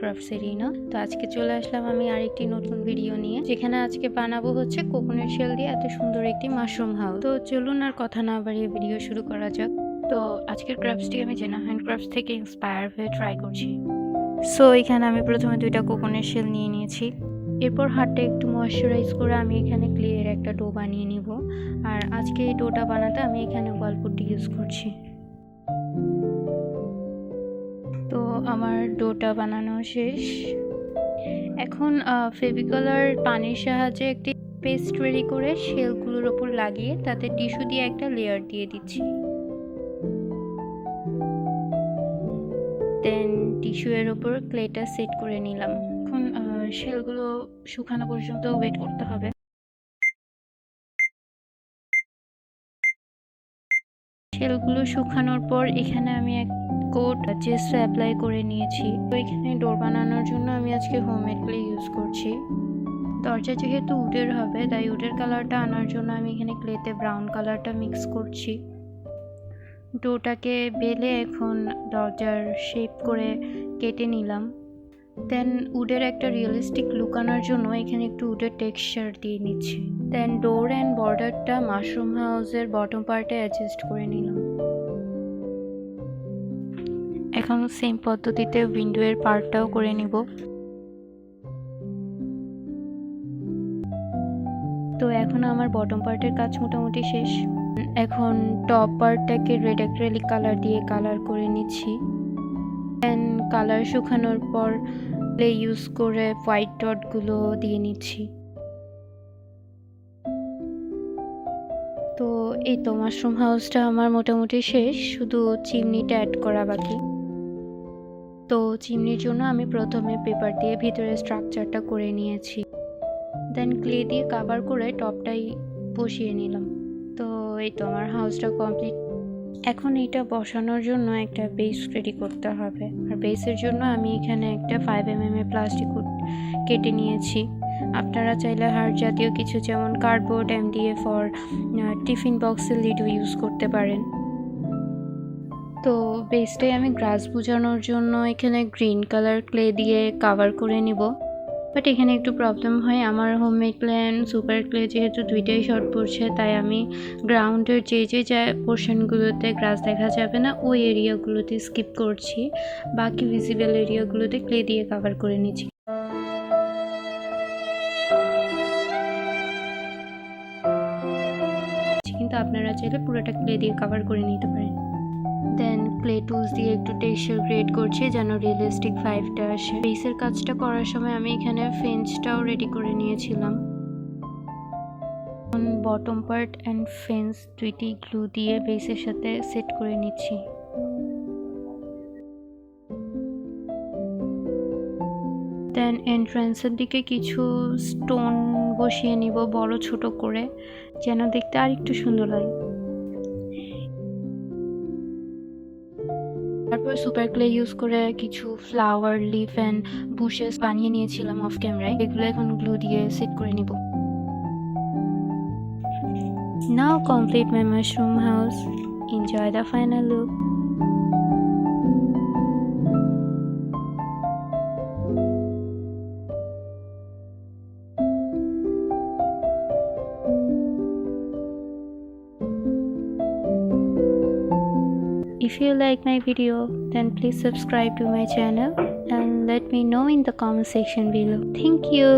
Crafts arena. তো আজকে চলে আসলাম আমি আরেকটি নতুন ভিডিও নিয়ে, যেখানে আজকে বানাবো হচ্ছে কোকোনাট শেল দিয়ে এত সুন্দর একটি মাশরুম হাউস। তো চলুন আর কথা না বাড়িয়ে ভিডিও শুরু করা যাক। তো আজকের ক্রাফটসটি আমি জেনা হ্যান্ড ক্রাফটস থেকে ইন্সপায়ার হয়ে ট্রাই করছি। সো এখানে আমি প্রথমে 2টা কোকোনাট শেল নিয়ে নিয়েছি। এরপর হাতটা একটু ময়শ্চারাইজ করে আমি এখানে ক্লের একটা ডো বানিয়ে নিব। আর আজকে এই ডোটা বানাতে আমি এখানে ওয়ালপুট্টি ইউজ করছি। তো আমার ডোটা বানানো শেষ। এখন ফেভিকল আর পানির সাহায্যে একটি পেস্ট রেডি করে শেলগুলোর ওপর লাগিয়ে তাতে টিস্যু দিয়ে একটা লেয়ার দিয়ে দিচ্ছি। দেন টিস্যু এর ওপর ক্লেটা সেট করে নিলাম। এখন শেলগুলো শুকানো পর্যন্ত ওয়েট করতে হবে। শেলগুলো শুকানোর পর এখানে আমি এক কোট জেস্ট অ্যাপ্লাই করে নিয়েছি। তো এখানে ডোর বানানোর জন্য আমি আজকে হোমমেড ক্লে ইউজ করছি। দরজা যেহেতু উডের হবে তাই উডের কালারটা আনার জন্য আমি এখানে ক্লেতে ব্রাউন কালারটা মিক্স করছি। ডোটাকে বেলে এখন দরজার শেপ করে কেটে নিলাম। দেন উডের একটা রিয়েলিস্টিক লুক আনার জন্য এখানে একটু উডের টেক্সচার দিয়ে নিচ্ছি। দেন ডোর অ্যান্ড বর্ডারটা মাশরুম হাউসের বটম পার্টে অ্যাডজাস্ট করে নিলাম। এখন সেম পদ্ধতিতে উইন্ডো এর পার্টটাও করে নিব। তো এখন আমার বটম পার্টের কাজ মোটামুটি শেষ। এখন টপ পার্টটাকে রেড অ্যাক্রিলিক কালার দিয়ে কালার করে নিচ্ছি। দেন কালার শুকানোর পর ক্লে ইউজ করে হোয়াইট ডটগুলো দিয়ে নিচ্ছি। তো এই তো মাশরুম হাউসটা আমার মোটামুটি শেষ, শুধু চিমনিটা অ্যাড করা বাকি। তো চিমনির জন্য আমি প্রথমে পেপার দিয়ে ভিতরে স্ট্রাকচারটা করে নিয়েছি। দেন ক্লে দিয়ে কভার করে টপটাই বসিয়ে নিলাম। তো এই তো আমার হাউসটা কমপ্লিট। এখন এটা বসানোর জন্য একটা বেস রেডি করতে হবে। আর বেসের জন্য আমি এখানে একটা 5mm এর প্লাস্টিক কেটে নিয়েছি। আপনারা চাইলে হার্ড জাতীয় কিছু যেমন কার্ডবোর্ড, MDF ফর টিফিন বক্সের লিডও ইউজ করতে পারেন। তো বেসটাই আমি গ্রাস বোঝানোর জন্য এখানে গ্রিন কালার ক্লে দিয়ে কভার করে নিব। বাট এখানে একটু প্রবলেম হয়, আমার homemade clay and super clay যেহেতু দুইটাই শর্ট পড়ছে, তাই আমি গ্রাউন্ডের যে পোর্শনগুলোতে গ্রাস দেখা যাবে না ওই এরিয়াগুলোতে স্কিপ করছি। বাকি ভিজিবল এরিয়াগুলোতে ক্লে দিয়ে কভার করে নিচ্ছি। কিন্তু আপনারা চাইলে পুরোটা ক্লে দিয়ে কভার করে নিতে পারেন। দেন ক্লে টুলস দিয়ে একটু টেক্সচার ক্রিয়েট করছি যেন রিয়েলিস্টিক ভাইবটা আসে। বেসের কাজটা করার সময় আমি এখানে ফেন্সটাও রেডি করে নিয়েছিলাম। বটম পার্ট অ্যান্ড ফেন্স দুইটি গ্লু দিয়ে বেসের সাথে সেট করে নিচ্ছি। দেন এন্ট্রান্সের দিকে কিছু স্টোন বসিয়ে নিব বড় ছোট করে, যেন দেখতে আর একটু সুন্দর লাগে। তারপর সুপার ক্লে ইউজ করে কিছু ফ্লাওয়ার, লিফ অ্যান্ড বুশেস বানিয়ে নিয়েছিলাম অফ ক্যামেরায়। এগুলো এখন গ্লু দিয়ে সেট করে নিব। Now complete my mushroom house. Enjoy the final look. If you like my video, then please subscribe to my channel and let me know in the comment section below. Thank you.